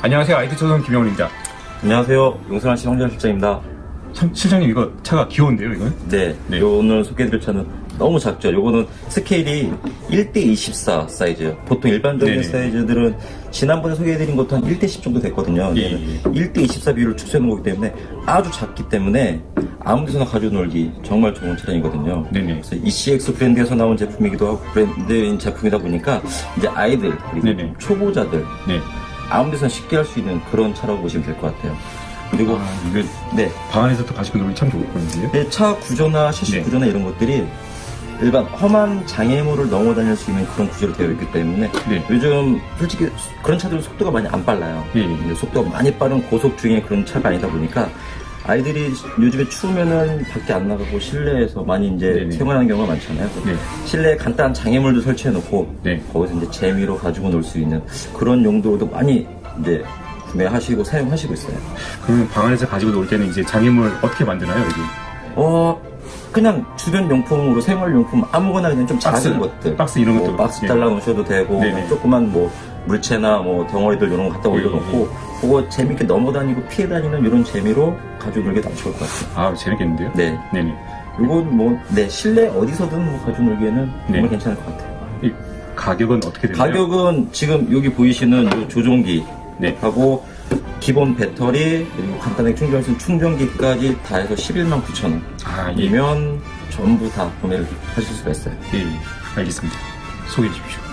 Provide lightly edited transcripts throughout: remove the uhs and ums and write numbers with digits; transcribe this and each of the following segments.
안녕하세요. IT조선 김영훈입니다. 안녕하세요. 용산시 황재현 실장입니다. 참, 실장님 이거 차가 귀여운데요, 이건? 네, 네. 오늘 소개해드릴 차는 너무 작죠. 요거는 스케일이 1대24 사이즈예요. 보통 일반적인 네네. 사이즈들은 지난번에 소개해드린 것도 한 1대10 정도 됐거든요. 예, 얘는 예. 1대24 비율을 축소해 놓은 거기 때문에 아주 작기 때문에 아무 데서나 가지고 놀기 정말 좋은 차량이거든요. 네네. 그래서 ECX 브랜드에서 나온 제품이기도 하고 브랜드인 제품이다 보니까 이제 아이들 그리고 네네. 초보자들 네. 아무 데서나 쉽게 할 수 있는 그런 차라고 보시면 될 것 같아요. 그리고 이거 네. 방 안에서 또 가지고 놀기 참 좋을 거예요. 네, 차 구조나 시시 네. 구조나 이런 것들이 일반 험한 장애물을 넘어 다닐 수 있는 그런 구조로 되어 있기 때문에 네. 요즘 솔직히 그런 차들은 속도가 많이 안 빨라요. 예, 예. 근데 속도가 많이 빠른 고속 중에 그런 차가 아니다 보니까 아이들이 요즘에 추우면은 밖에 안 나가고 실내에서 많이 이제 네네. 생활하는 경우가 많잖아요. 네. 실내에 간단한 장애물도 설치해 놓고 네. 거기서 이제 재미로 가지고 놀 수 있는 그런 용도로도 많이 이제 구매하시고 사용하시고 있어요. 그러면 방 안에서 가지고 놀 때는 이제 장애물 어떻게 만드나요, 여기? 그냥 주변 용품으로 생활용품 아무거나 그냥 좀 작은 것들 박스 이런 것도. 박스 네. 달라 놓으셔도 되고 네네. 그냥 조그만 뭐 물체나 뭐 덩어리들 이런 거 갖다 예, 올려놓고 그거 재밌게 넘어다니고 피해 다니는 이런 재미로 가지고 놀기 딱 좋을 것 같아요. 아, 재밌겠는데요? 네, 네네. 이건 뭐 실내 어디서든 뭐 가지고 놀기에는 정말 네. 괜찮을 것 같아요. 이 가격은 어떻게 되나요? 가격은 지금 여기 보이시는 요 조종기 네. 하고 기본 배터리 그리고 간단하게 충전할 수 있는 충전기까지 다 해서 119,000원 아, 예. 이면 전부 다 구매를 하실 수가 있어요. 예, 예. 알겠습니다. 소개해 주십시오.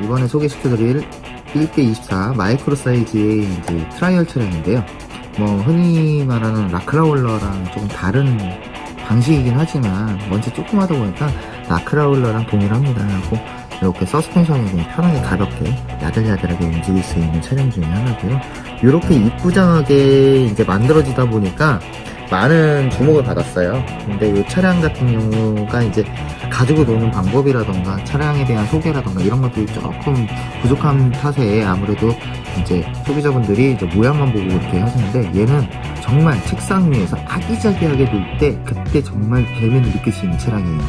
이번에 소개시켜드릴 1대24 마이크로 사이즈의 이제 트라이얼 차량인데요. 뭐 흔히 말하는 라크라울러랑 조금 다른 방식이긴 하지만 원체 조그마다 보니까 라크라울러랑 동일합니다. 하고 이렇게 서스펜션이 그냥 편하게 가볍게 야들야들하게 움직일 수 있는 차량 중에 하나고요. 이렇게 이쁘장하게 이제 만들어지다 보니까 많은 주목을 받았어요. 근데 이 차량 같은 경우가 이제 가지고 노는 방법이라던가 차량에 대한 소개라던가 이런 것들이 조금 부족한 탓에 아무래도 이제 소비자분들이 이제 모양만 보고 그렇게 하시는데, 얘는 정말 책상 위에서 아기자기하게 놀 때 그때 정말 배면을 느낄 수 있는 차량이에요.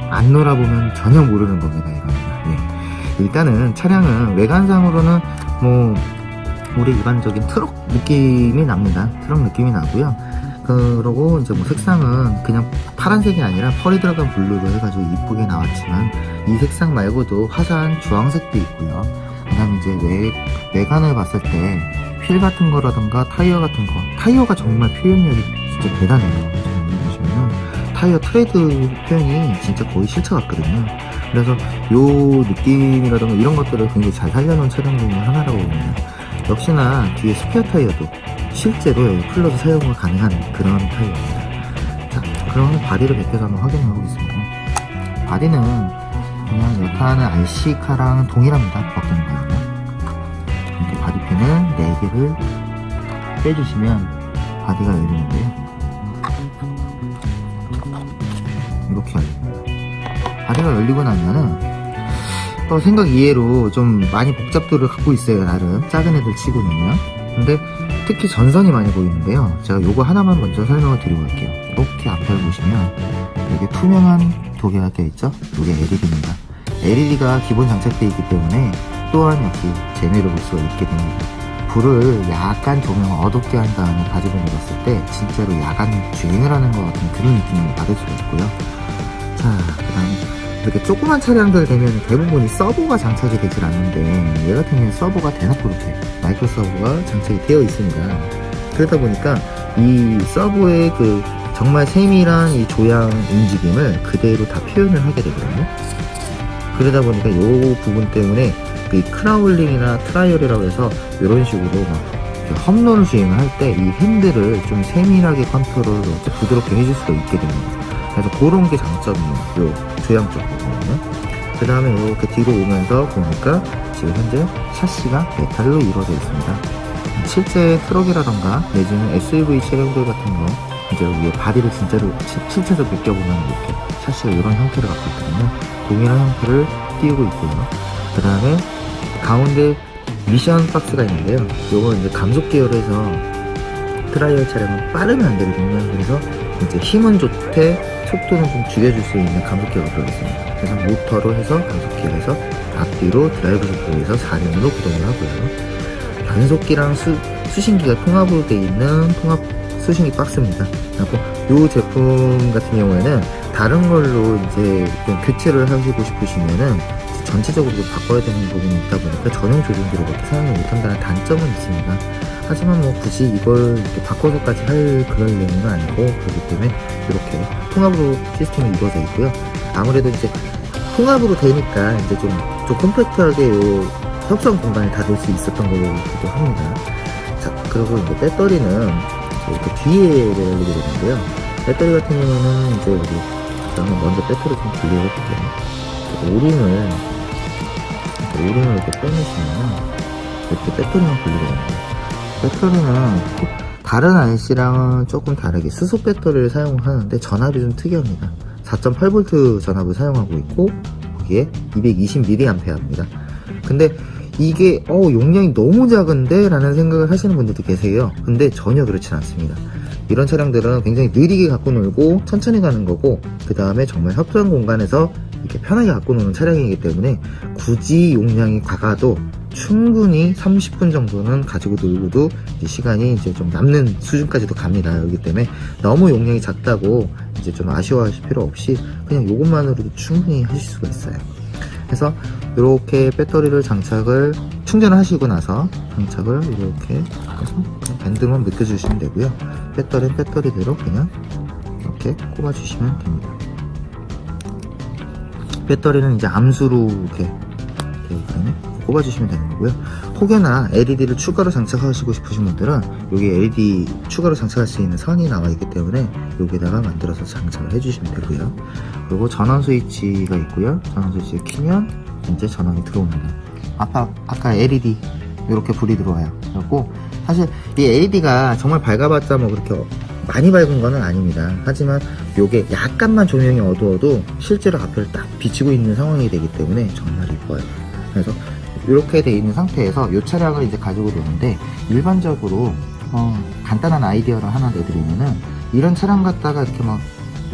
안 놀아보면 전혀 모르는 겁니다, 이거는. 네. 일단은 차량은 외관상으로는 뭐 우리 일반적인 트럭 느낌이 납니다. 트럭 느낌이 나고요. 그러고 이제 뭐 색상은 그냥 파란색이 아니라 펄이 들어간 블루로 해가지고 이쁘게 나왔지만, 이 색상 말고도 화사한 주황색도 있고요. 그 다음에 이제 외관을 봤을 때 휠 같은 거라던가 타이어 같은 거, 타이어가 정말 표현력이 진짜 대단해요. 보시면은 타이어 트레드 표현이 진짜 거의 실차 같거든요. 그래서 요 느낌이라던가 이런 것들을 굉장히 잘 살려놓은 차량 중에 하나라고 봅니다. 역시나 뒤에 스페어 타이어도 실제로 여기 풀러서 사용이 가능한 그런 타이어입니다. 자, 그럼 바디를 벗겨서 한번 확인해 보겠습니다. 바디는 그냥 예카는 RC카랑 동일합니다. 벗기는 거는. 이렇게 바디핀을 4개를 빼주시면 바디가 열리는데요. 이렇게 열려요. 바디가 열리고 나면은 또 생각 이해로 좀 많이 복잡도를 갖고 있어요. 나름 작은 애들 치고는요. 근데 특히 전선이 많이 보이는데요. 제가 요거 하나만 먼저 설명을 드리고 갈게요. 이렇게 앞을 보시면 여기 투명한 도개가 껴있죠? 이게 LED입니다. LED가 기본 장착되어 있기 때문에 또한 역시 재미를 볼 수가 있게 됩니다. 불을 약간 조명을 어둡게 한 다음에 가지고 놀았을 때 진짜로 야간 주행을 하는 것 같은 그런 느낌을 받을 수가 있고요. 자, 그 다음에 이렇게 조그만 차량들 되면 대부분이 서버가 장착이 되질 않는데 얘 같은 경우는 서버가 대놓고 이렇게 마이크로 서버가 장착이 되어 있습니다. 그러다 보니까 이 서버의 그 정말 세밀한 이 조향 움직임을 그대로 다 표현을 하게 되거든요. 그러다 보니까 이 부분 때문에 그 크라울링이나 트라이얼이라고 해서 이런 식으로 막 험로를 주행을 할 때 이 핸들을 좀 세밀하게 컨트롤을 부드럽게 해줄 수가 있게 됩니다. 그래서 그런 게 장점이에요. 요 조향 쪽 부분은요. 그 다음에 이렇게 뒤로 오면서 보니까 지금 현재 샤시가 메탈로 이루어져 있습니다. 실제 트럭이라던가 내지는 SUV 차량들 같은 거 이제 위에 바디를 진짜로 실체에서 느껴보면 이렇게 샤시가 이런 형태를 갖고 있거든요. 동일한 형태를 띄우고 있고요. 그 다음에 가운데 미션 박스가 있는데요. 요거 이제 감속 계열에서 트라이얼 차량은 빠르면 안 되거든요. 그래서 이제 힘은 좋되 속도는 좀 죽여줄 수 있는 감속 계열로 들어있습니다. 그래서 모터로 해서 감속 계열에서 앞뒤로 드라이브 속도에서 4륜으로 구동을 하고요. 변속기랑 수신기가 통합으로 되어 있는 통합 수신기 박스입니다. 그리고 이 제품 같은 경우에는 다른 걸로 이제 좀 교체를 하시고 싶으시면은 전체적으로 바꿔야 되는 부분이 있다 보니까 전용 조종기로밖에 사용을 못한다는 단점은 있습니다. 하지만 뭐 굳이 이걸 이렇게 바꿔서까지 할 그런 내용은 아니고 그렇기 때문에 이렇게 통합으로 시스템이 이루어져 있고요. 아무래도 이제 통합으로 되니까 이제 좀 컴팩트하게 요 협선 공간에 다 넣을 수 있었던 거기도 합니다. 자, 그리고 이제 배터리는 이렇게 뒤에 열리게 되는데요. 배터리 같은 경우는 이제 우리 그러면 먼저 배터리 좀 분리해볼게요. 오링을 이렇게 빼내시면 이렇게 배터리만 분리가 됩니다. 배터리는 다른 RC랑은 조금 다르게 수소 배터리를 사용하는데 전압이 좀 특이합니다. 4.8V 전압을 사용하고 있고 거기에 220mAh입니다. 근데 이게 용량이 너무 작은데 라는 생각을 하시는 분들도 계세요. 근데 전혀 그렇진 않습니다. 이런 차량들은 굉장히 느리게 갖고 놀고 천천히 가는 거고 그 다음에 정말 협소한 공간에서 이렇게 편하게 갖고 노는 차량이기 때문에 굳이 용량이 과가도 충분히 30분 정도는 가지고 놀고도 이제 시간이 이제 좀 남는 수준까지도 갑니다. 그렇기 때문에 너무 용량이 작다고 이제 좀 아쉬워하실 필요 없이 그냥 이것만으로도 충분히 하실 수가 있어요. 그래서 이렇게 배터리를 충전을 하시고 나서 장착을 이렇게 해서 밴드만 묶여주시면 되고요. 배터리는 배터리대로 그냥 이렇게 꼽아주시면 됩니다. 배터리는 이제 암수로 이렇게 꼽아주시면 되는 거고요. 혹여나 LED를 추가로 장착하시고 싶으신 분들은 여기 LED 추가로 장착할 수 있는 선이 나와 있기 때문에 여기다가 만들어서 장착을 해주시면 되고요. 그리고 전원 스위치가 있고요. 전원 스위치를 키면 이제 전원이 들어옵니다. 아까 LED 이렇게 불이 들어와요. 그리고 사실 이 LED가 정말 밝아봤자 뭐 그렇게 많이 밝은 거는 아닙니다. 하지만 요게 약간만 조명이 어두워도 실제로 앞을 딱 비치고 있는 상황이 되기 때문에 정말 이뻐요. 그래서 이렇게 돼 있는 상태에서 이 차량을 이제 가지고 노는데 일반적으로 간단한 아이디어를 하나 내드리면은 이런 차량 갖다가 이렇게 막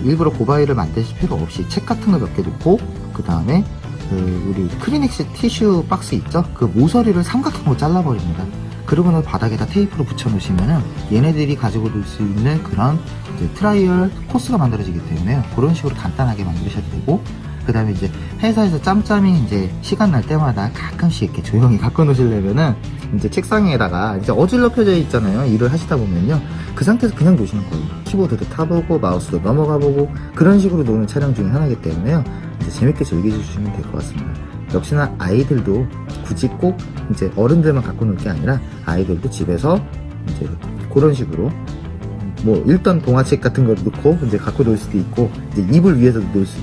일부러 고바위를 만드실 필요 없이 책 같은 거 몇 개 놓고 그 다음에 우리 크리넥스 티슈 박스 있죠? 그 모서리를 삼각형으로 잘라버립니다. 그러고 나서 바닥에다 테이프로 붙여 놓으시면은 얘네들이 가지고 놀 수 있는 그런 이제 트라이얼 코스가 만들어지기 때문에 그런 식으로 간단하게 만드셔도 되고 그 다음에 이제 회사에서 짬짬이 이제 시간 날 때마다 가끔씩 이렇게 조용히 갖고 노시려면은 이제 책상에다가 이제 어질러 펴져 있잖아요. 일을 하시다 보면요. 그 상태에서 그냥 노시는 거예요. 키보드도 타보고 마우스도 넘어가보고 그런 식으로 노는 차량 중에 하나이기 때문에요. 이제 재밌게 즐겨주시면 될 것 같습니다. 역시나 아이들도 굳이 꼭 이제 어른들만 갖고 놀 게 아니라 아이들도 집에서 이제 그런 식으로 뭐 일단 동화책 같은 거 놓고 이제 갖고 놀 수도 있고 이제 이불 위에서도 놀 수도